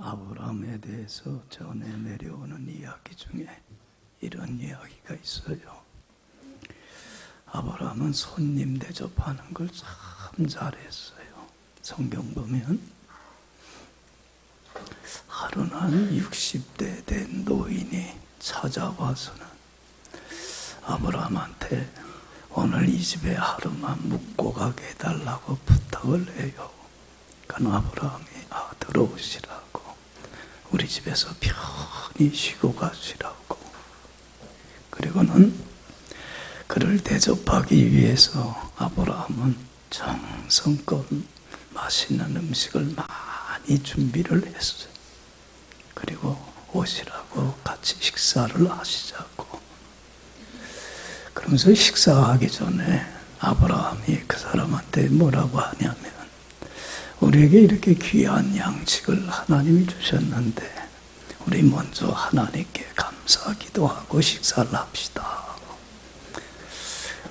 아브라함에 대해서 전해 내려오는 이야기 중에 이런 이야기가 있어요. 아브라함은 손님 대접하는 걸 참 잘했어요. 성경 보면 하루는 한 60대 된 노인이 찾아와서는 아브라함한테 오늘 이 집에 하루만 묵고 가게 해달라고 부탁을 해요. 그러니까 아브라함이 들어오시라고, 우리 집에서 편히 쉬고 가시라고. 그리고는 그를 대접하기 위해서 아브라함은 정성껏 맛있는 음식을 많이 준비를 했어요. 그리고 오시라고 같이 식사를 하시자고. 그러면서 식사하기 전에 아브라함이 그 사람한테 뭐라고 하냐면, 우리에게 이렇게 귀한 양식을 하나님이 주셨는데 우리 먼저 하나님께 감사하기도 하고 식사를 합시다.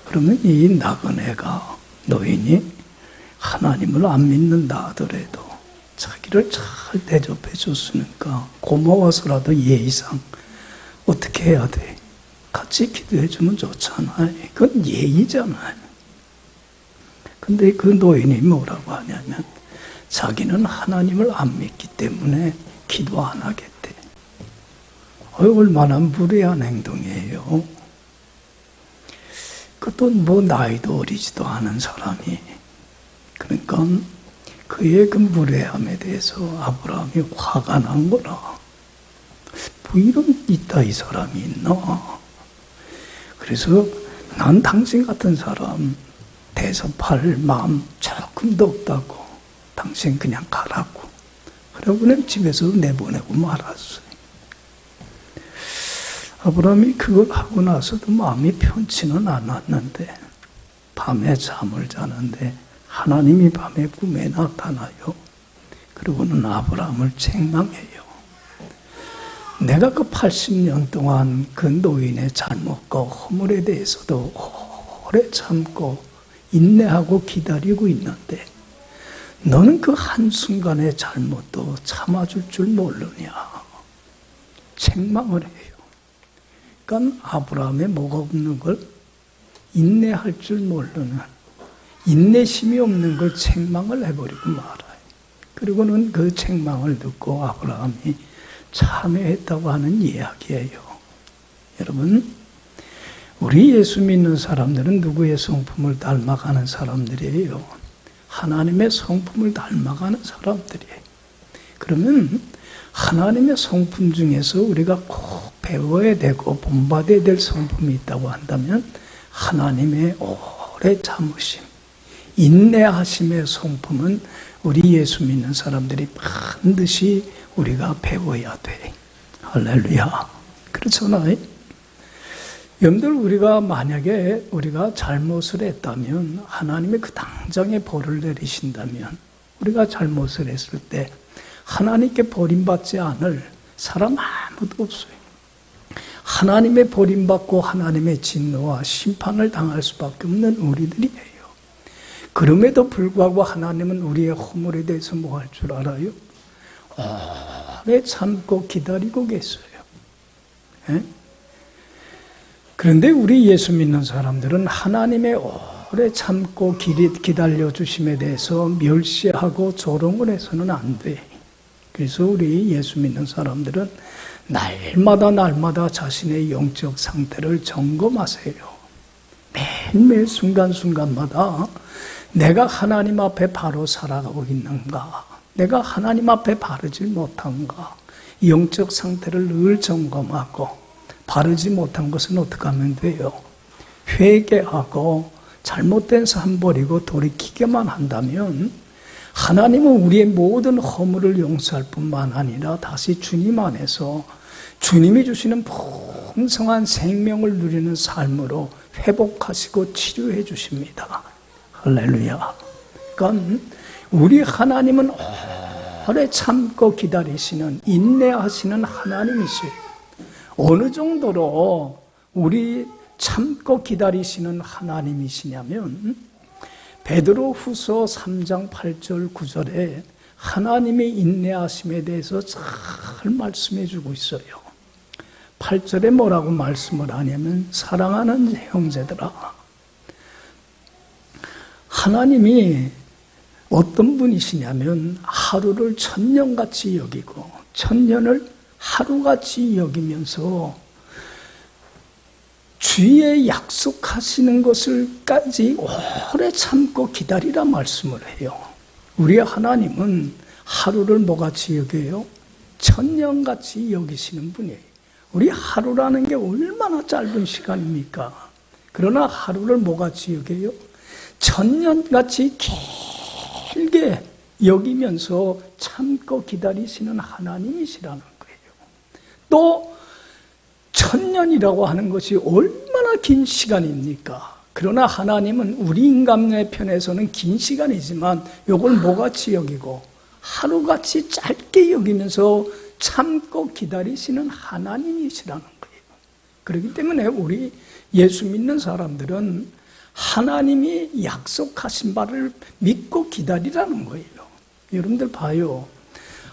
그러면 이 나그네가, 노인이 하나님을 안 믿는다 하더라도 자기를 잘 대접해 줬으니까 고마워서라도 예의상 어떻게 해야 돼? 같이 기도해 주면 좋잖아요. 그건 예의잖아요. 근데 그 노인이 뭐라고 하냐면 자기는 하나님을 안 믿기 때문에 기도 안 하겠대. 얼마나 무례한 행동이에요. 그것도 뭐 나이도 어리지도 않은 사람이. 그러니까 그의 그 무례함에 대해서 아브라함이 화가 난 거라. 뭐 이런 이따위 사람이 있나? 그래서 난 당신 같은 사람 대접할 마음 조금도 없다고, 당신 그냥 가라고. 그러고 그냥 집에서 내보내고 말았어요. 아브라함이 그걸 하고 나서도 마음이 편치는 않았는데 밤에 잠을 자는데 하나님이 밤에 꿈에 나타나요. 그리고는 아브라함을 책망해요. 내가 그 80년 동안 그 노인의 잘못과 허물에 대해서도 오래 참고 인내하고 기다리고 있는데 너는 그 한순간의 잘못도 참아줄 줄 모르냐. 책망을 해요. 그러니까 아브라함에 뭐가 없는 걸, 인내할 줄 모르는, 인내심이 없는 걸 책망을 해버리고 말아요. 그리고는 그 책망을 듣고 아브라함이 참회했다고 하는 이야기예요. 여러분, 우리 예수 믿는 사람들은 누구의 성품을 닮아가는 사람들이에요? 하나님의 성품을 닮아가는 사람들이에요. 그러면 하나님의 성품 중에서 우리가 꼭 배워야 되고 본받아야 될 성품이 있다고 한다면 하나님의 오래 참으심, 인내하심의 성품은 우리 예수 믿는 사람들이 반드시 우리가 배워야 돼. 할렐루야. 그렇잖아요. 여러분들, 우리가 만약에 우리가 잘못을 했다면, 하나님의 그 당장의 벌을 내리신다면, 우리가 잘못을 했을 때 하나님께 버림받지 않을 사람 아무도 없어요. 하나님의 버림받고 하나님의 진노와 심판을 당할 수밖에 없는 우리들이에요. 그럼에도 불구하고 하나님은 우리의 허물에 대해서 뭐 할 줄 알아요? 오래 참고 기다리고 계세요. 예? 그런데 우리 예수 믿는 사람들은 하나님의 오래 참고 기다려 주심에 대해서 멸시하고 조롱을 해서는 안 돼. 그래서 우리 예수 믿는 사람들은 날마다 자신의 영적 상태를 점검하세요. 매일매일 순간순간마다 내가 하나님 앞에 바로 살아가고 있는가, 내가 하나님 앞에 바르지 못한가, 영적 상태를 늘 점검하고, 바르지 못한 것은 어떻게 하면 돼요? 회개하고 잘못된 삶 버리고 돌이키게만 한다면 하나님은 우리의 모든 허물을 용서할 뿐만 아니라 다시 주님 안에서 주님이 주시는 풍성한 생명을 누리는 삶으로 회복하시고 치료해 주십니다. 할렐루야. 그러니까 우리 하나님은 오래 참고 기다리시는, 인내하시는 하나님이세요. 어느 정도로 우리 참고 기다리시는 하나님이시냐면 베드로후서 3장 8절 9절에 하나님의 인내하심에 대해서 잘 말씀해 주고 있어요. 8절에 뭐라고 말씀을 하냐면 사랑하는 형제들아, 하나님이 어떤 분이시냐면 하루를 천년같이 여기고 천년을 하루같이 여기면서 주의 약속하시는 것을까지 오래 참고 기다리라 말씀을 해요. 우리 하나님은 하루를 뭐같이 여겨요? 천년같이 여기시는 분이에요. 우리 하루라는 게 얼마나 짧은 시간입니까? 그러나 하루를 뭐같이 여겨요? 천년같이 길게 여기면서 참고 기다리시는 하나님이시라는 거예요. 또 천년이라고 하는 것이 얼마나 긴 시간입니까? 그러나 하나님은 우리 인간의 편에서는 긴 시간이지만 이걸 뭐같이 여기고 하루같이 짧게 여기면서 참고 기다리시는 하나님이시라는 거예요. 그렇기 때문에 우리 예수 믿는 사람들은 하나님이 약속하신 바를 믿고 기다리라는 거예요. 여러분들 봐요.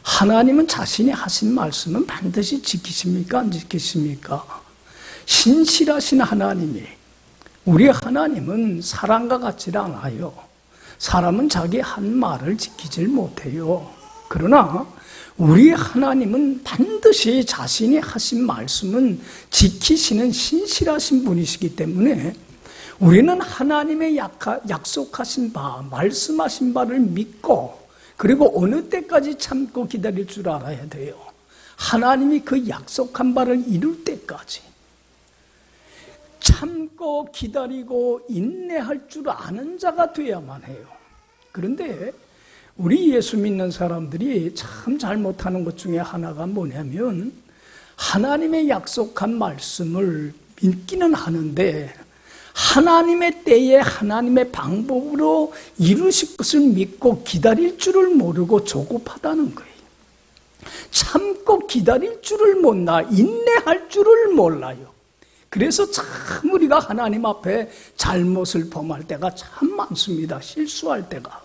하나님은 자신이 하신 말씀은 반드시 지키십니까? 안 지키십니까? 신실하신 하나님이, 우리 하나님은 사람과 같지 않아요. 사람은 자기 한 말을 지키질 못해요. 그러나 우리 하나님은 반드시 자신이 하신 말씀은 지키시는 신실하신 분이시기 때문에 우리는 하나님의 약속하신 바, 말씀하신 바를 믿고 그리고 어느 때까지 참고 기다릴 줄 알아야 돼요. 하나님이 그 약속한 바를 이룰 때까지 참고 기다리고 인내할 줄 아는 자가 되어야만 해요. 그런데 우리 예수 믿는 사람들이 참 잘못하는 것 중에 하나가 뭐냐면 하나님의 약속한 말씀을 믿기는 하는데 하나님의 때에 하나님의 방법으로 이루실 것을 믿고 기다릴 줄을 모르고 조급하다는 거예요. 참고 기다릴 줄을 몰라, 인내할 줄을 몰라요. 그래서 참 우리가 하나님 앞에 잘못을 범할 때가 참 많습니다. 실수할 때가.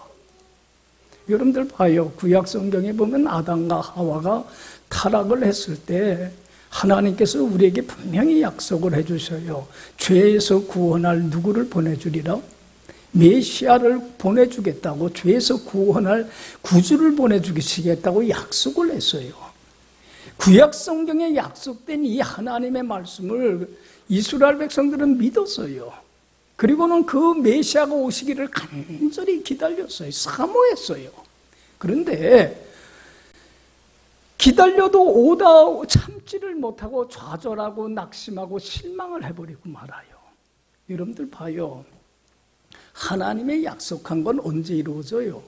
여러분들 봐요. 구약 성경에 보면 아담과 하와가 타락을 했을 때 하나님께서 우리에게 분명히 약속을 해주셔요. 죄에서 구원할 누구를 보내주리라? 메시아를 보내주겠다고, 죄에서 구원할 구주를 보내주시겠다고 약속을 했어요. 구약 성경에 약속된 이 하나님의 말씀을 이스라엘 백성들은 믿었어요. 그리고는 그 메시아가 오시기를 간절히 기다렸어요. 사모했어요. 그런데 기다려도 오다 참지를 못하고 좌절하고 낙심하고 실망을 해버리고 말아요. 여러분들 봐요. 하나님의 약속한 건 언제 이루어져요?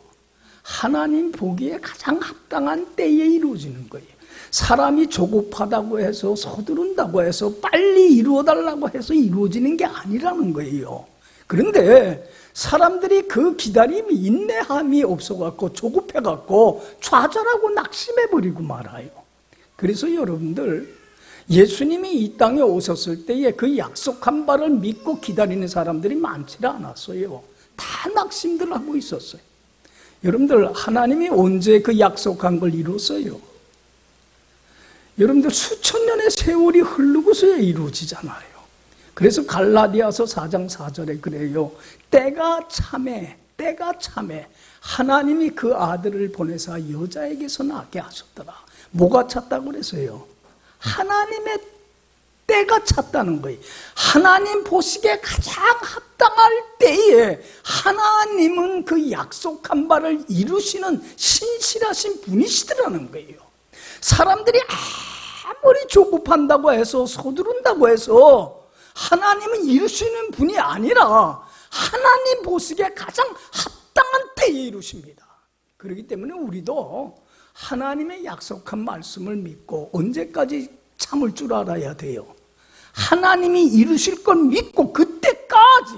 하나님 보기에 가장 합당한 때에 이루어지는 거예요. 사람이 조급하다고 해서 서두른다고 해서 빨리 이루어달라고 해서 이루어지는 게 아니라는 거예요. 그런데 사람들이 그 기다림이 인내함이 없어갖고 조급해갖고 좌절하고 낙심해버리고 말아요. 그래서 여러분들 예수님이 이 땅에 오셨을 때에 그 약속한 바를 믿고 기다리는 사람들이 많지 않았어요. 다 낙심들 하고 있었어요. 여러분들 하나님이 언제 그 약속한 걸 이뤘어요? 여러분들 수천 년의 세월이 흐르고서야 이루어지잖아요. 그래서 갈라디아서 4장 4절에 그래요. 때가 참에 하나님이 그 아들을 보내사 여자에게서 낳게 하셨더라. 뭐가 찼다고 그랬어요? 하나님의 때가 찼다는 거예요. 하나님 보시기에 가장 합당할 때에 하나님은 그 약속한 바를 이루시는 신실하신 분이시더라는 거예요. 사람들이 아무리 조급한다고 해서 서두른다고 해서 하나님은 이루시는 분이 아니라 하나님 보시기에 가장 합당한 때에 이루십니다. 그렇기 때문에 우리도 하나님의 약속한 말씀을 믿고 언제까지 참을 줄 알아야 돼요. 하나님이 이루실 건 믿고 그때까지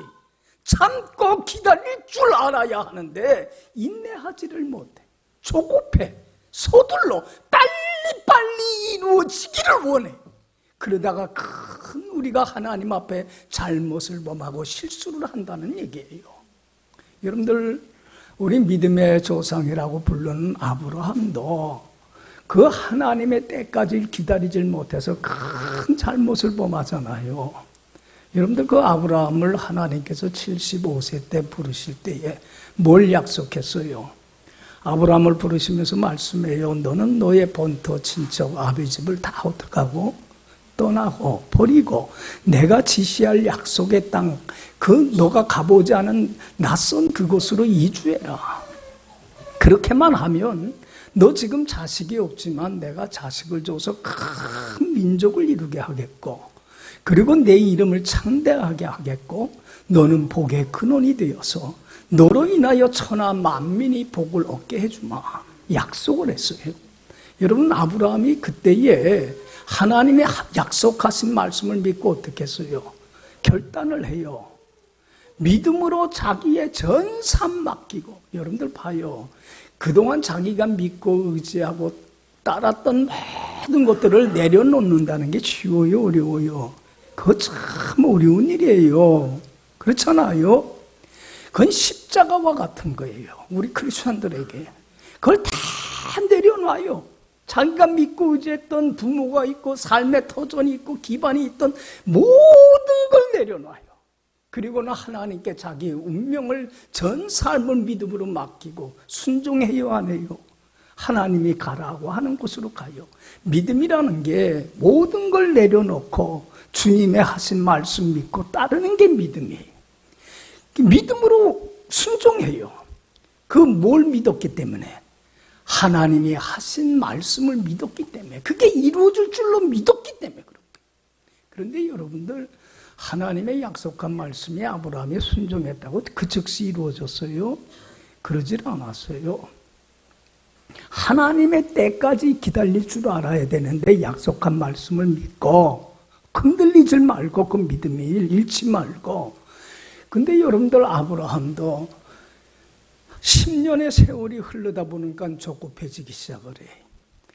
참고 기다릴 줄 알아야 하는데 인내하지를 못해. 조급해. 서둘러. 빨리 이루어지기를 원해. 그러다가 큰 우리가 하나님 앞에 잘못을 범하고 실수를 한다는 얘기예요. 여러분들 우리 믿음의 조상이라고 부르는 아브라함도 그 하나님의 때까지 기다리질 못해서 큰 잘못을 범하잖아요. 여러분들 그 아브라함을 하나님께서 75세 때 부르실 때에 뭘 약속했어요? 아브라함을 부르시면서 말씀해요. 너는 너의 본토 친척 아비 집을 다 어떡하고 떠나고 버리고 내가 지시할 약속의 땅, 그 너가 가보지 않은 낯선 그곳으로 이주해라. 그렇게만 하면 너 지금 자식이 없지만 내가 자식을 줘서 큰 민족을 이루게 하겠고, 그리고 내 이름을 창대하게 하겠고, 너는 복의 근원이 되어서 너로 인하여 천하 만민이 복을 얻게 해주마. 약속을 했어요. 여러분, 아브라함이 그때에 하나님의 약속하신 말씀을 믿고 어떻게 했어요? 결단을 해요. 믿음으로 자기의 전 삶 맡기고. 여러분들 봐요. 그동안 자기가 믿고 의지하고 따랐던 모든 것들을 내려놓는다는 게 쉬워요, 어려워요? 그거 참 어려운 일이에요. 그렇잖아요? 그건 십자가와 같은 거예요. 우리 크리스천들에게. 그걸 다 내려놔요. 자기가 믿고 의지했던 부모가 있고 삶의 터전이 있고 기반이 있던 모든 걸 내려놔요. 그리고는 하나님께 자기 운명을 전 삶을 믿음으로 맡기고 순종해요, 안 해요? 하나님이 가라고 하는 곳으로 가요. 믿음이라는 게 모든 걸 내려놓고 주님의 하신 말씀 믿고 따르는 게 믿음이에요. 믿음으로 순종해요. 그 뭘 믿었기 때문에? 하나님이 하신 말씀을 믿었기 때문에, 그게 이루어질 줄로 믿었기 때문에 그런 거예요. 그런데 여러분들, 하나님의 약속한 말씀이 아브라함이 순종했다고 그 즉시 이루어졌어요? 그러질 않았어요. 하나님의 때까지 기다릴 줄 알아야 되는데 약속한 말씀을 믿고 흔들리지 말고 그 믿음이 잃지 말고. 근데 여러분들, 아브라함도 10년의 세월이 흐르다 보니까 조급해지기 시작을 해.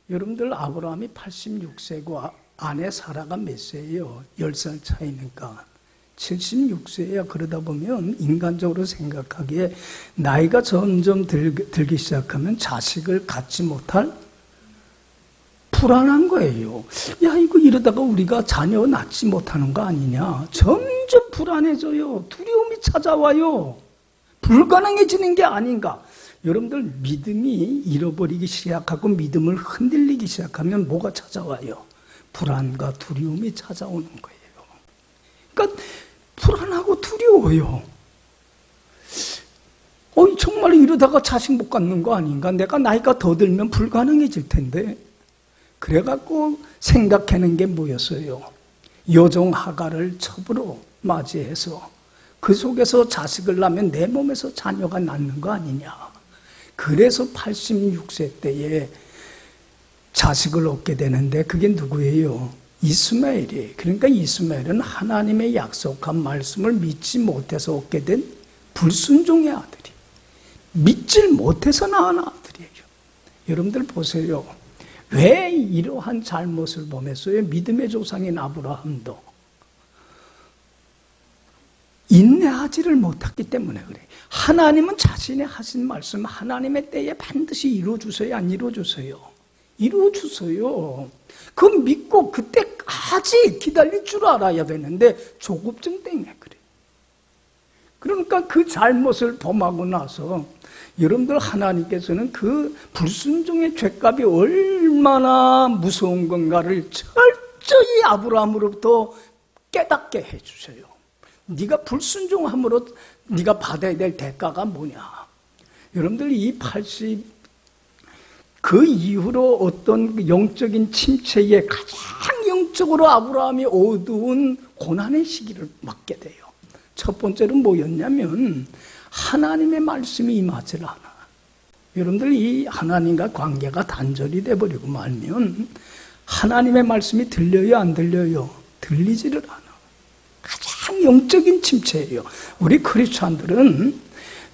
여러분들, 아브라함이 86세고 아내 사라가 몇 세예요? 10살 차이니까 76세야. 그러다 보면 인간적으로 생각하기에 나이가 점점 들기 시작하면 자식을 갖지 못할 불안한 거예요. 야, 이거 이러다가 우리가 자녀 낳지 못하는 거 아니냐. 점점 불안해져요. 두려움이 찾아와요. 불가능해지는 게 아닌가. 여러분들, 믿음이 잃어버리기 시작하고 믿음을 흔들리기 시작하면 뭐가 찾아와요? 불안과 두려움이 찾아오는 거예요. 그러니까 불안하고 두려워요. 정말 이러다가 자식 못 갖는 거 아닌가? 내가 나이가 더 들면 불가능해질 텐데. 그래갖고 생각하는 게 뭐였어요? 여종 하갈을 첩으로 맞이해서 그 속에서 자식을 낳으면 내 몸에서 자녀가 낳는 거 아니냐. 그래서 86세 때에 자식을 얻게 되는데 그게 누구예요? 이스마엘이에요. 그러니까 이스마엘은 하나님의 약속한 말씀을 믿지 못해서 얻게 된 불순종의 아들이, 믿질 못해서 낳은 아들이에요. 여러분들 보세요. 왜 이러한 잘못을 범했어요? 믿음의 조상인 아브라함도 인내하지를 못했기 때문에 그래요. 하나님은 자신의 하신 말씀 하나님의 때에 반드시 이루어주세요, 안 이루어주세요? 이루어주세요. 그거 믿고 그때까지 기다릴 줄 알아야 되는데 조급증 때문에 그래요. 그러니까 그 잘못을 범하고 나서 여러분들, 하나님께서는 그 불순종의 죄값이 얼마나 무서운 건가를 철저히 아브라함으로부터 깨닫게 해주세요. 네가 불순종함으로 네가 받아야 될 대가가 뭐냐. 여러분들, 그 이후로 어떤 영적인 침체에 가장 영적으로 아브라함이 어두운 고난의 시기를 맞게 돼요. 첫 번째는 뭐였냐면 하나님의 말씀이 임하질 않아. 여러분들, 이 하나님과 관계가 단절이 돼버리고 말면 하나님의 말씀이 들려요, 안 들려요? 들리지를 않아. 가장 영적인 침체예요. 우리 크리스찬들은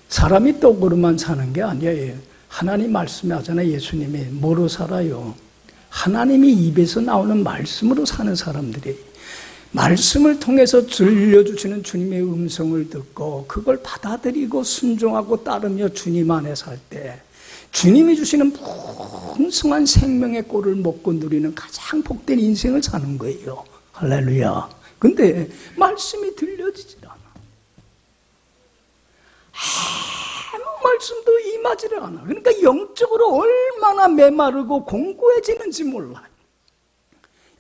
사람이 떡으로만 사는 게 아니에요. 하나님 말씀이 하잖아요. 예수님이 뭐로 살아요? 하나님이 입에서 나오는 말씀으로 사는 사람들이. 말씀을 통해서 들려주시는 주님의 음성을 듣고 그걸 받아들이고 순종하고 따르며 주님 안에 살 때 주님이 주시는 풍성한 생명의 꼴을 먹고 누리는 가장 복된 인생을 사는 거예요. 할렐루야. 근데 말씀이 들려지질 않아. 아무 말씀도 임하지를 않아. 그러니까 영적으로 얼마나 메마르고 공고해지는지 몰라요.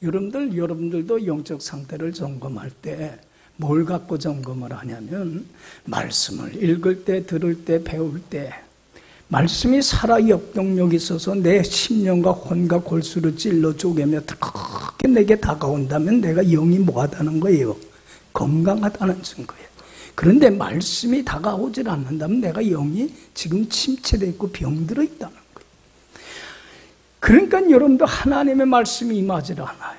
여러분들도 영적 상태를 점검할 때 뭘 갖고 점검을 하냐면 말씀을 읽을 때, 들을 때, 배울 때 말씀이 살아 역동력이 있어서 내 심령과 혼과 골수를 찔러 쪼개며 그렇게 내게 다가온다면 내가 영이 뭐하다는 거예요? 건강하다는 증거예요. 그런데 말씀이 다가오질 않는다면 내가 영이 지금 침체되어 있고 병들어 있다는 거예요. 그러니까 여러분도 하나님의 말씀이 임하질 않아요.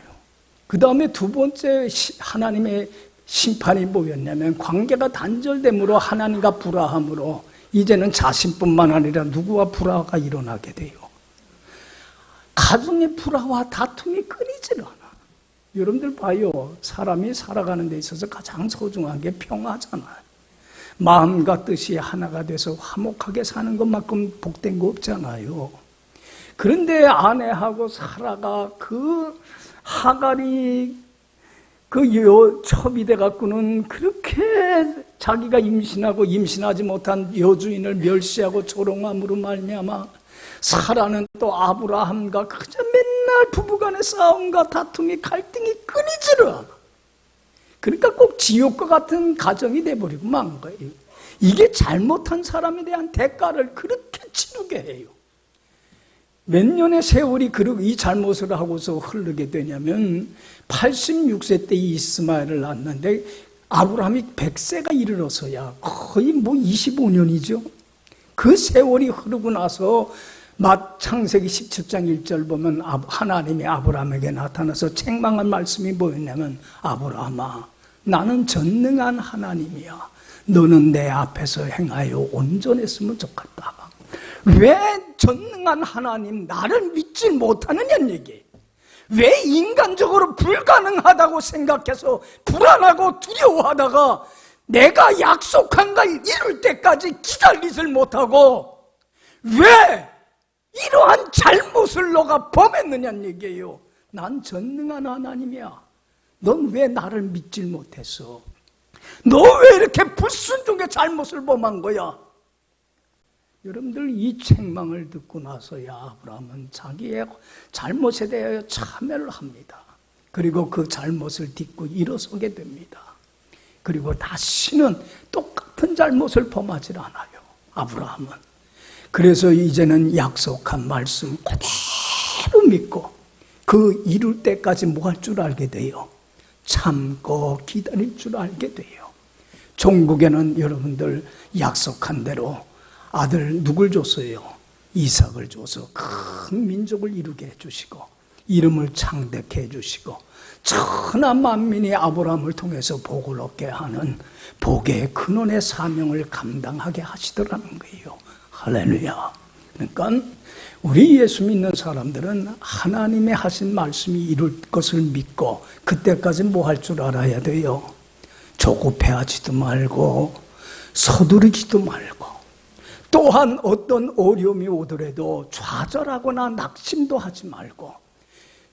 그 다음에 두 번째 하나님의 심판이 뭐였냐면 관계가 단절됨으로 하나님과 불화함으로 이제는 자신뿐만 아니라 누구와 불화가 일어나게 돼요. 가정의 불화와 다툼이 끊이질 않아. 여러분들 봐요. 사람이 살아가는 데 있어서 가장 소중한 게 평화잖아요. 마음과 뜻이 하나가 돼서 화목하게 사는 것만큼 복된 거 없잖아요. 그런데 아내하고 사라가 그 하갈이 첩이 돼갖고는 그렇게 자기가 임신하고 임신하지 못한 여주인을 멸시하고 조롱함으로 말미암아 사라는 또 아브라함과 그저 맨날 부부간의 싸움과 다툼이 갈등이 끊이지를 않아. 그러니까 꼭 지옥과 같은 가정이 돼버리고 만 거예요. 이게 잘못한 사람에 대한 대가를 그렇게 치르게 해요. 몇 년의 세월이 이 잘못을 하고서 흐르게 되냐면 86세 때 이스마엘을 낳았는데 아브라함이 100세가 이르러서야 거의 25년이죠. 그 세월이 흐르고 나서 창세기 17장 1절 보면 하나님이 아브라함에게 나타나서 책망한 말씀이 뭐였냐면 아브라함아 나는 전능한 하나님이야. 너는 내 앞에서 행하여 온전했으면 좋겠다. 왜 전능한 하나님 나를 믿지 못하느냐는 얘기예요. 왜 인간적으로 불가능하다고 생각해서 불안하고 두려워하다가 내가 약속한 걸 이룰 때까지 기다리질 못하고 왜 이러한 잘못을 너가 범했느냐는 얘기예요. 난 전능한 하나님이야. 넌 왜 나를 믿질 못했어? 너 왜 이렇게 불순종의 잘못을 범한 거야? 여러분들 이 책망을 듣고 나서야 아브라함은 자기의 잘못에 대하여 참회를 합니다. 그리고 그 잘못을 딛고 일어서게 됩니다. 그리고 다시는 똑같은 잘못을 범하지 않아요. 아브라함은. 그래서 이제는 약속한 말씀 그대로 믿고 그 이룰 때까지 뭐 할 줄 알게 돼요? 참고 기다릴 줄 알게 돼요. 종국에는 여러분들 약속한 대로 아들 누굴 줬어요? 이삭을 줘서 큰 민족을 이루게 해주시고 이름을 창대케 해주시고 천하 만민이 아브라함을 통해서 복을 얻게 하는 복의 근원의 사명을 감당하게 하시더라는 거예요. 할렐루야. 그러니까 우리 예수 믿는 사람들은 하나님의 하신 말씀이 이룰 것을 믿고 그때까지 뭐 할 줄 알아야 돼요? 조급해하지도 말고 서두르지도 말고 또한 어떤 어려움이 오더라도 좌절하거나 낙심도 하지 말고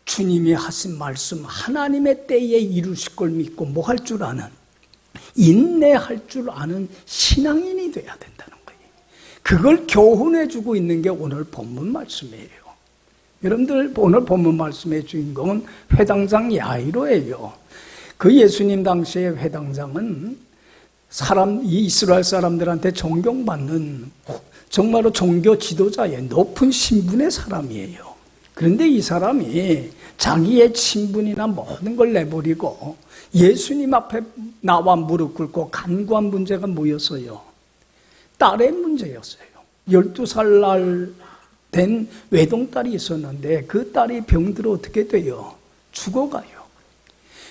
주님이 하신 말씀 하나님의 때에 이루실 걸 믿고 뭐 할 줄 아는 인내할 줄 아는 신앙인이 돼야 된다는 거예요. 그걸 교훈해 주고 있는 게 오늘 본문 말씀이에요. 여러분들 오늘 본문 말씀의 주인공은 회당장 야이로예요. 그 예수님 당시의 회당장은 이 이스라엘 사람들한테 존경받는 정말로 종교 지도자의 높은 신분의 사람이에요. 그런데 이 사람이 자기의 신분이나 모든 걸 내버리고 예수님 앞에 나와 무릎 꿇고 간구한 문제가 뭐였어요? 딸의 문제였어요. 12살 날 된 외동딸이 있었는데 그 딸이 병들어 어떻게 돼요? 죽어가요.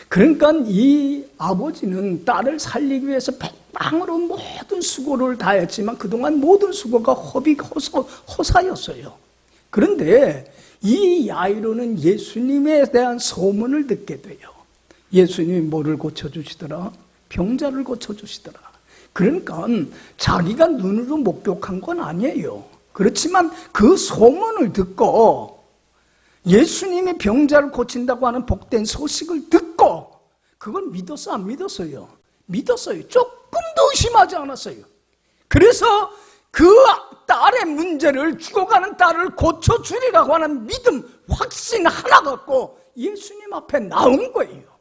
그러니까 이 아버지는 딸을 살리기 위해서 백방으로 모든 수고를 다했지만 그동안 모든 수고가 허사였어요. 그런데 이 야이로는 예수님에 대한 소문을 듣게 돼요. 예수님이 뭐를 고쳐주시더라? 병자를 고쳐주시더라. 그러니까 자기가 눈으로 목격한 건 아니에요. 그렇지만 그 소문을 듣고 예수님이 병자를 고친다고 하는 복된 소식을 듣고 그걸 믿었어, 안 믿었어요? 믿었어요. 조금도 의심하지 않았어요. 그래서 그 딸의 문제를, 죽어가는 딸을 고쳐주리라고 하는 믿음, 확신 하나 갖고 예수님 앞에 나온 거예요.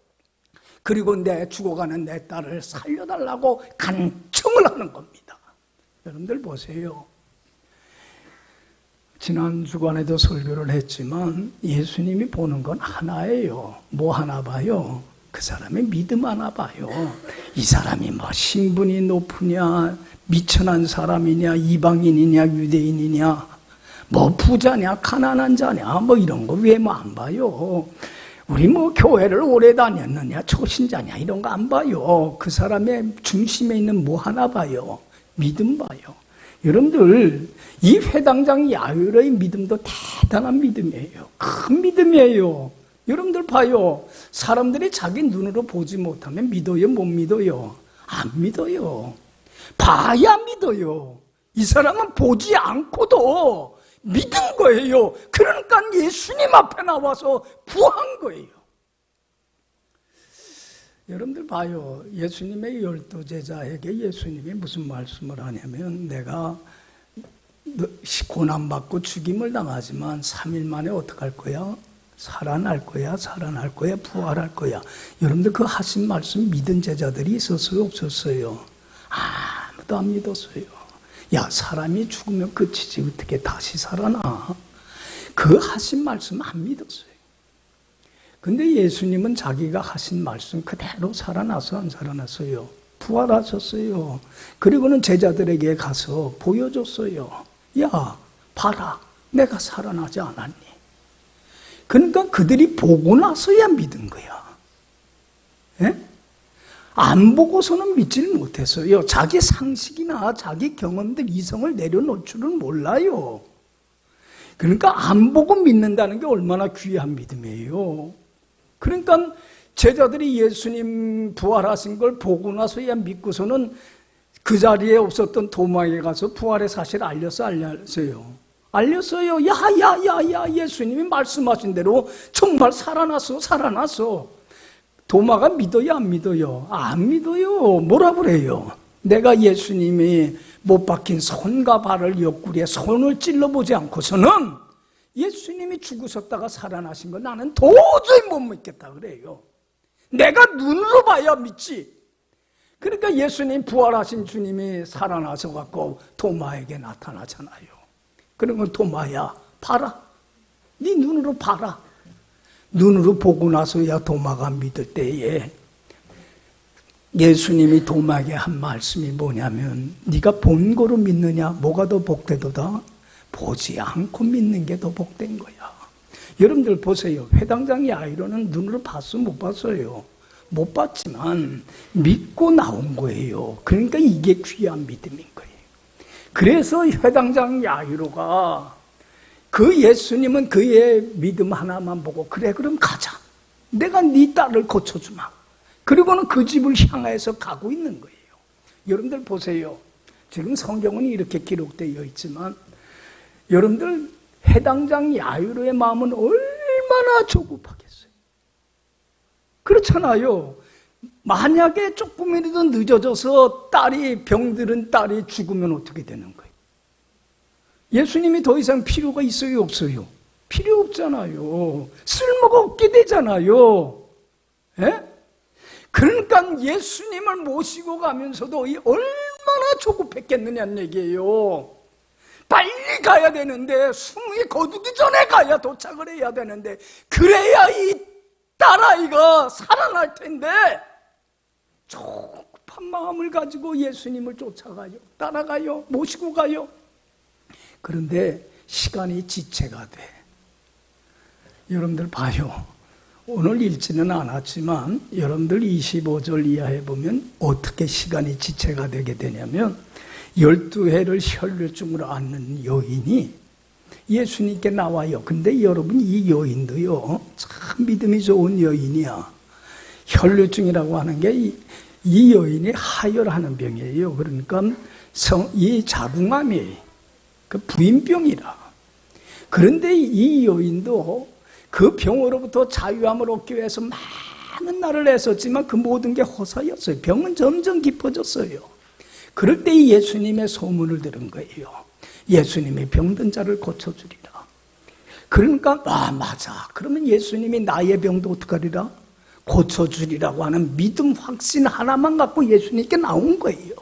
그리고 죽어가는 내 딸을 살려달라고 간청을 하는 겁니다. 여러분들 보세요. 지난 주간에도 설교를 했지만 예수님이 보는 건 하나예요. 뭐 하나 봐요? 그 사람의 믿음 하나 봐요. 이 사람이 뭐 신분이 높으냐, 미천한 사람이냐, 이방인이냐, 유대인이냐, 뭐 부자냐, 가난한 자냐, 뭐 이런 거 왜 뭐 안 봐요. 우리 뭐 교회를 오래 다녔느냐, 초신자냐, 이런 거 안 봐요. 그 사람의 중심에 있는 뭐 하나 봐요. 믿음 봐요. 여러분들, 이 회당장 야유로의 믿음도 대단한 믿음이에요. 큰 믿음이에요. 여러분들 봐요. 사람들이 자기 눈으로 보지 못하면 믿어요, 못 믿어요? 안 믿어요. 봐야 믿어요. 이 사람은 보지 않고도 믿은 거예요. 그러니까 예수님 앞에 나와서 구한 거예요. 여러분들 봐요. 예수님의 12 제자에게 예수님이 무슨 말씀을 하냐면, 내가 고난받고 죽임을 당하지만 3일 만에 어떻게 할 거야? 살아날 거야, 살아날 거야, 부활할 거야. 여러분들 그 하신 말씀 믿은 제자들이 있었어요, 없었어요? 아무도 안 믿었어요. 야, 사람이 죽으면 끝이지 어떻게 다시 살아나? 그 하신 말씀 안 믿었어요. 근데 예수님은 자기가 하신 말씀 그대로 살아나서 안 살아났어요? 부활하셨어요. 그리고는 제자들에게 가서 보여줬어요. 야, 봐라, 내가 살아나지 않았니? 그러니까 그들이 보고 나서야 믿은 거야. 예? 안 보고서는 믿지를 못했어요. 자기 상식이나 자기 경험들, 이성을 내려놓을 줄은 몰라요. 그러니까 안 보고 믿는다는 게 얼마나 귀한 믿음이에요. 그러니까 제자들이 예수님 부활하신 걸 보고 나서야 믿고서는 그 자리에 없었던 도마에게 가서 부활의 사실을 알렸어요. 알렸어요. 야, 예수님이 말씀하신 대로 정말 살아났어. 도마가 믿어요, 안 믿어요? 안 믿어요. 뭐라 그래요? 내가 예수님이 못 박힌 손과 발을 옆구리에 손을 찔러보지 않고서는 예수님이 죽으셨다가 살아나신 거 나는 도저히 못 믿겠다 그래요. 내가 눈으로 봐야 믿지. 그러니까 예수님 부활하신 주님이 살아나서 갖고 도마에게 나타나잖아요. 그러면 도마야, 봐라. 네 눈으로 봐라. 눈으로 보고 나서야 도마가 믿을 때에 예수님이 도마에게 한 말씀이 뭐냐면, 네가 본 거로 믿느냐? 뭐가 더 복되도다? 보지 않고 믿는 게 더 복된 거야. 여러분들 보세요. 회당장 야이로는 눈으로 봤어, 못 봤어요? 못 봤지만 믿고 나온 거예요. 그러니까 이게 귀한 믿음인 거예요. 그래서 회당장 야이로가 그 예수님은 그의 믿음 하나만 보고, 그래 그럼 가자. 내가 네 딸을 고쳐주마. 그리고는 그 집을 향해서 가고 있는 거예요. 여러분들 보세요. 지금 성경은 이렇게 기록되어 있지만 여러분들 회당장 야이로의 마음은 얼마나 조급하겠어요. 그렇잖아요. 만약에 조금이라도 늦어져서 병들은 딸이 죽으면 어떻게 되는 거예요? 예수님이 더 이상 필요가 있어요, 없어요? 필요 없잖아요. 쓸모가 없게 되잖아요. 예? 그러니까 예수님을 모시고 가면서도 얼마나 조급했겠느냐는 얘기예요. 빨리 가야 되는데, 숨이 거두기 전에 가야 도착을 해야 되는데, 그래야 이 딸아이가 살아날 텐데, 조급한 마음을 가지고 예수님을 쫓아가요. 따라가요. 모시고 가요. 그런데 시간이 지체가 돼. 여러분들 봐요. 오늘 읽지는 않았지만 여러분들 25절 이하에 보면 어떻게 시간이 지체가 되게 되냐면, 12해를 혈류증으로 앓는 여인이 예수님께 나와요. 근데 여러분, 이 여인도요, 참 믿음이 좋은 여인이야. 혈류증이라고 하는 게 이 여인이 하혈하는 병이에요. 그러니까 이 자궁암이 그 부인병이라. 그런데 이 여인도 그 병으로부터 자유함을 얻기 위해서 많은 날을 애썼지만 그 모든 게 허사였어요. 병은 점점 깊어졌어요. 그럴 때 예수님의 소문을 들은 거예요. 예수님이 병든 자를 고쳐주리라. 그러니까 맞아. 그러면 예수님이 나의 병도 어떡하리라? 고쳐주리라고 하는 믿음 확신 하나만 갖고 예수님께 나온 거예요.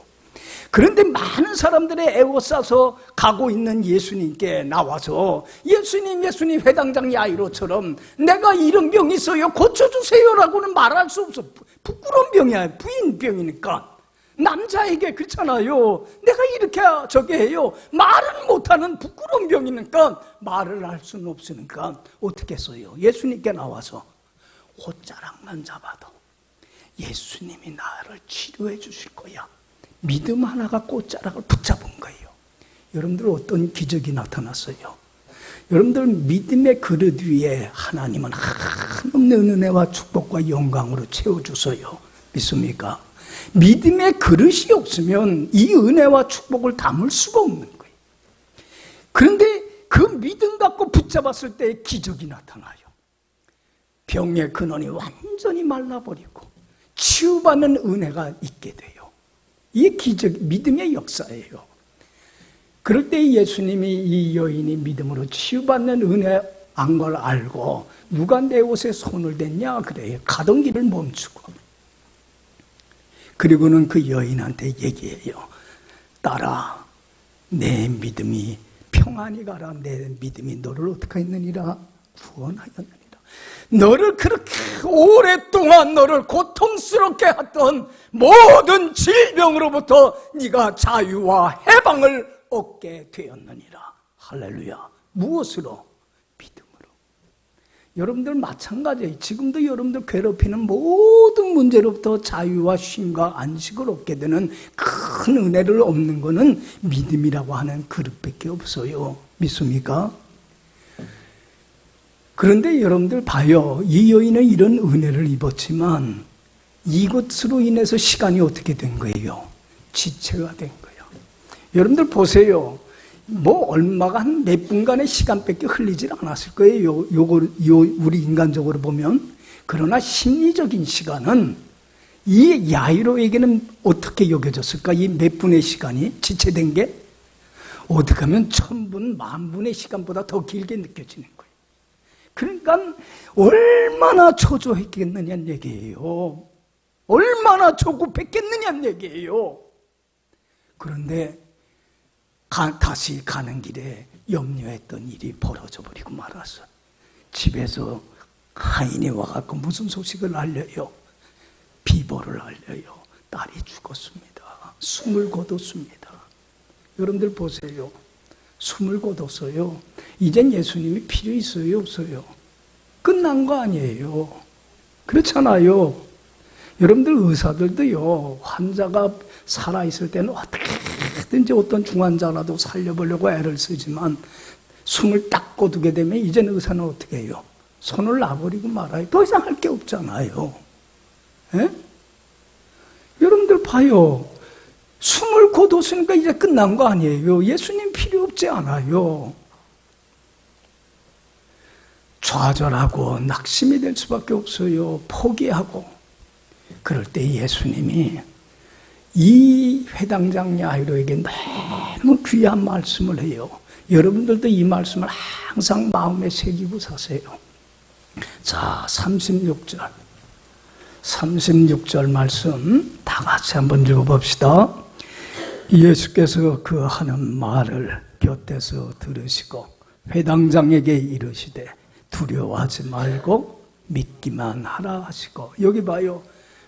그런데 많은 사람들이 에워싸서 가고 있는 예수님께 나와서 예수님 회당장 야이로처럼 내가 이런 병이 있어요 고쳐주세요라고는 말할 수 없어. 부끄러운 병이야. 부인병이니까. 남자에게 그렇잖아요. 내가 이렇게 저게 해요. 말을 못하는 부끄러운 병이니까 말을 할 수는 없으니까 어떻게 했어요? 예수님께 나와서 옷자락만 잡아도 예수님이 나를 치료해 주실 거야. 믿음 하나가 꽃자락을 붙잡은 거예요. 여러분들 어떤 기적이 나타났어요? 여러분들 믿음의 그릇 위에 하나님은 한없는 은혜와 축복과 영광으로 채워주세요. 믿습니까? 믿음의 그릇이 없으면 이 은혜와 축복을 담을 수가 없는 거예요. 그런데 그 믿음 갖고 붙잡았을 때 기적이 나타나요. 병의 근원이 완전히 말라버리고 치유받는 은혜가 있게 돼요. 이게 기적, 믿음의 역사예요. 그럴 때 예수님이 이 여인이 믿음으로 치유받는 은혜 안 걸 알고 누가 내 옷에 손을 댔냐 그래요. 가던 길을 멈추고. 그리고는 그 여인한테 얘기해요. 딸아, 내 믿음이 평안히 가라. 내 믿음이 너를 어떻게 했느니라? 구원하였느니라. 너를 그렇게 오랫동안 너를 고통스럽게 했던 모든 질병으로부터 네가 자유와 해방을 얻게 되었느니라. 할렐루야. 무엇으로? 믿음으로. 여러분들 마찬가지예요. 지금도 여러분들 괴롭히는 모든 문제로부터 자유와 쉼과 안식을 얻게 되는 큰 은혜를 얻는 것은 믿음이라고 하는 그릇밖에 없어요. 믿습니까? 그런데 여러분들 봐요. 이 여인은 이런 은혜를 입었지만 이것으로 인해서 시간이 어떻게 된 거예요? 지체가 된 거예요. 여러분들 보세요. 뭐 얼마가 한 몇 분간의 시간밖에 흘리질 않았을 거예요. 우리 인간적으로 보면. 그러나 심리적인 시간은 이 야이로에게는 어떻게 여겨졌을까? 이 몇 분의 시간이 지체된 게 어떻게 하면 1000분, 10,000분의 시간보다 더 길게 느껴지는 거예요. 그러니까 얼마나 초조했겠느냐는 얘기예요. 얼마나 조급했겠느냐는 얘기예요. 그런데 다시 가는 길에 염려했던 일이 벌어져 버리고 말았어. 집에서 하인이 와갖고 무슨 소식을 알려요? 비보를 알려요. 딸이 죽었습니다. 숨을 거뒀습니다. 여러분들 보세요. 숨을 거뒀어요. 이젠 예수님이 필요 있어요, 없어요? 끝난 거 아니에요. 그렇잖아요. 여러분들 의사들도요, 환자가 살아있을 때는 어떻게든지 어떤 중환자라도 살려보려고 애를 쓰지만 숨을 딱 거두게 되면 이제는 의사는 어떻게 해요? 손을 놔버리고 말아요. 더 이상 할 게 없잖아요. 에? 여러분들 봐요. 숨을 거뒀으니까 이제 끝난 거 아니에요. 예수님 필요 없지 않아요. 좌절하고 낙심이 될 수밖에 없어요. 포기하고. 그럴 때 예수님이 이 회당장 야이로에게 너무 귀한 말씀을 해요. 여러분들도 이 말씀을 항상 마음에 새기고 사세요. 자, 36절 말씀 다 같이 한번 읽어봅시다. 예수께서 그 하는 말을 곁에서 들으시고 회당장에게 이르시되 두려워하지 말고 믿기만 하라 하시고. 여기 봐요.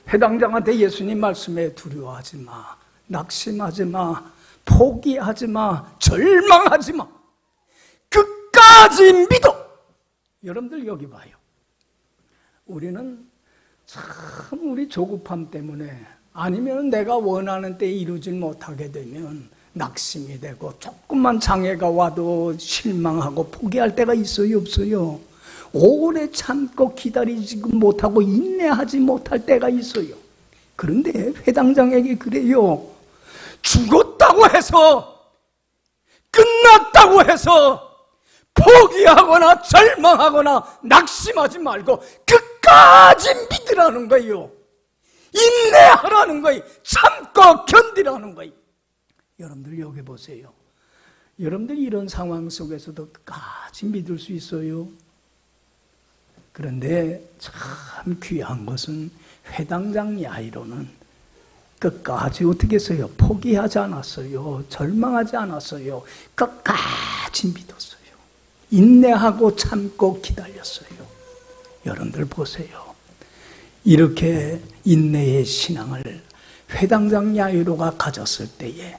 회당장한테 예수님 말씀에 두려워하지 마, 낙심하지 마, 포기하지 마, 절망하지 마, 끝까지 믿어. 여러분들 여기 봐요. 우리는 참 우리 조급함 때문에 아니면 내가 원하는 때 이루지 못하게 되면 낙심이 되고 조금만 장애가 와도 실망하고 포기할 때가 있어요, 없어요? 오래 참고 기다리지 못하고 인내하지 못할 때가 있어요. 그런데 회당장에게 그래요. 죽었다고 해서, 끝났다고 해서 포기하거나 절망하거나 낙심하지 말고 끝까지 믿으라는 거예요. 인내하라는 거예요. 참고 견디라는 거예요. 여러분들 여기 보세요. 여러분들 이런 상황 속에서도 끝까지 믿을 수 있어요. 그런데 참 귀한 것은 회당장 야이로는 끝까지 어떻게 했어요? 포기하지 않았어요. 절망하지 않았어요. 끝까지 믿었어요. 인내하고 참고 기다렸어요. 여러분들 보세요. 이렇게 인내의 신앙을 회당장 야이로가 가졌을 때에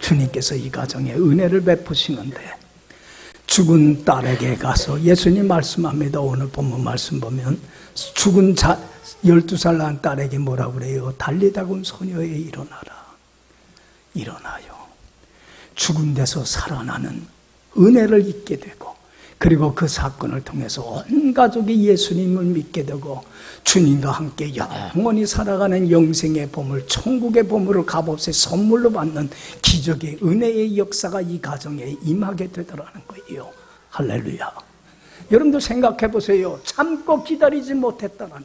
주님께서 이 가정에 은혜를 베푸시는데, 죽은 딸에게 가서 예수님 말씀합니다. 오늘 본문 말씀 보면 죽은 12살 난 딸에게 뭐라고 그래요? 달리다군 소녀에 일어나라. 일어나요. 죽은 데서 살아나는 은혜를 잊게 되고, 그리고 그 사건을 통해서 온 가족이 예수님을 믿게 되고 주님과 함께 영원히 살아가는 영생의 보물, 천국의 보물을 값없이 선물로 받는 기적의 은혜의 역사가 이 가정에 임하게 되더라는 거예요. 할렐루야. 여러분도 생각해 보세요. 참고 기다리지 못했다면,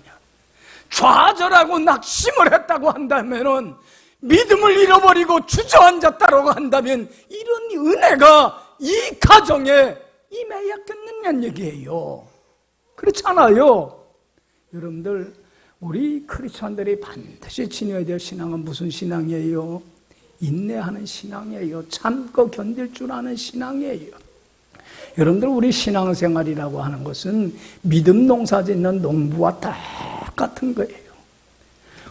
좌절하고 낙심을 했다고 한다면, 믿음을 잃어버리고 주저앉았다고 한다면, 이런 은혜가 이 가정에 임해야겠느냐는 얘기예요. 그렇잖아요. 여러분들, 우리 크리스천들이 반드시 지녀야 될 신앙은 무슨 신앙이에요? 인내하는 신앙이에요. 참고 견딜 줄 아는 신앙이에요. 여러분들, 우리 신앙생활이라고 하는 것은 믿음 농사 짓는 농부와 똑같은 거예요.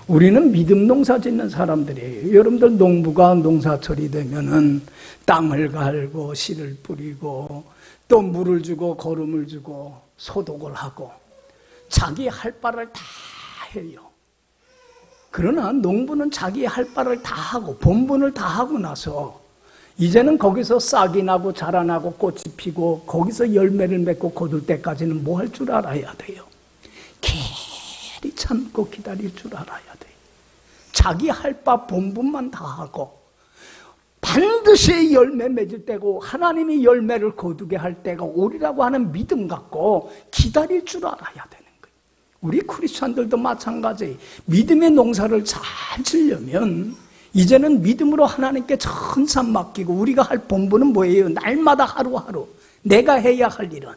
우리는 믿음 농사 짓는 사람들이에요. 여러분들, 농부가 농사철이 되면은 땅을 갈고 씨를 뿌리고 또 물을 주고 거름을 주고 소독을 하고 자기 할 바를 다 해요. 그러나 농부는 자기 할 바를 다 하고 본분을 다 하고 나서 이제는 거기서 싹이 나고 자라나고 꽃이 피고 거기서 열매를 맺고 거둘 때까지는 뭐 할 줄 알아야 돼요? 길이 참고 기다릴 줄 알아야 돼요. 자기 할 바 본분만 다 하고 반드시 열매 맺을 때고 하나님이 열매를 거두게 할 때가 오리라고 하는 믿음 갖고 기다릴 줄 알아야 되는 거예요. 우리 크리스천들도 마찬가지. 믿음의 농사를 잘 지려면 이제는 믿음으로 하나님께 전산 맡기고, 우리가 할 본분은 뭐예요? 날마다 하루하루 내가 해야 할 일은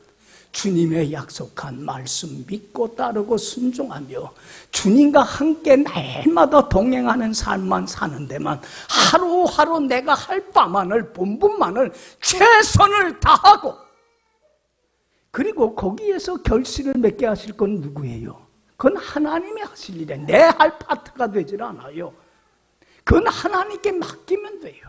주님의 약속한 말씀 믿고 따르고 순종하며 주님과 함께 날마다 동행하는 삶만 사는 데만 하루하루 내가 할 바만을, 본분만을 최선을 다하고, 그리고 거기에서 결실을 맺게 하실 건 누구예요? 그건 하나님이 하실 일에 내 할 파트가 되질 않아요. 그건 하나님께 맡기면 돼요.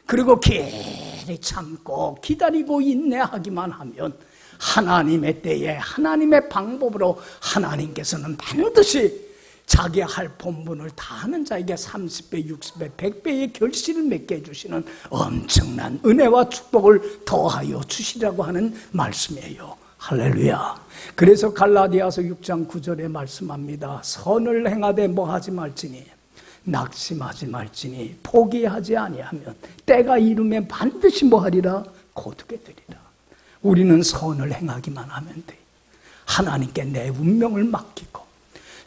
그리고 길이 참고 기다리고 인내하기만 하면 하나님의 때에 하나님의 방법으로 하나님께서는 반드시 자기 할 본분을 다하는 자에게 30배, 60배, 100배의 결실을 맺게 해주시는 엄청난 은혜와 축복을 더하여 주시라고 하는 말씀이에요. 할렐루야. 그래서 갈라디아서 6장 9절에 말씀합니다. 선을 행하되 뭐하지 말지니 낙심하지 말지니 포기하지 아니하면 때가 이르면 반드시 뭐하리라? 거두게 되리라. 우리는 선을 행하기만 하면 돼. 하나님께 내 운명을 맡기고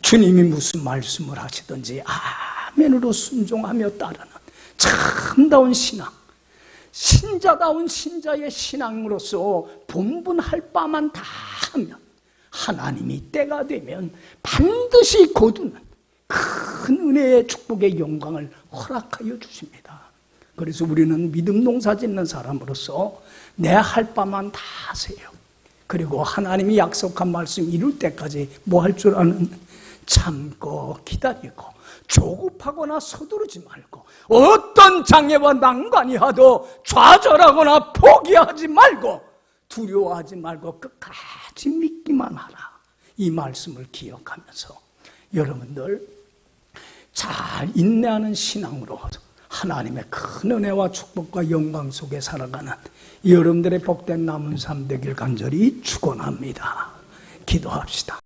주님이 무슨 말씀을 하시든지 아멘으로 순종하며 따르는 참다운 신앙, 신자다운 신자의 신앙으로서 본분할 바만 다 하면 하나님이 때가 되면 반드시 거두는 큰 은혜의 축복의 영광을 허락하여 주십니다. 그래서 우리는 믿음 농사 짓는 사람으로서 내 할 바만 다 하세요. 그리고 하나님이 약속한 말씀 이룰 때까지 뭐 할 줄 아는, 참고 기다리고 조급하거나 서두르지 말고 어떤 장애와 난관이 와도 좌절하거나 포기하지 말고 두려워하지 말고 끝까지 믿기만 하라. 이 말씀을 기억하면서 여러분들 잘 인내하는 신앙으로 하나님의 큰 은혜와 축복과 영광 속에 살아가는 여러분들의 복된 남은 삶 되길 간절히 축원합니다. 기도합시다.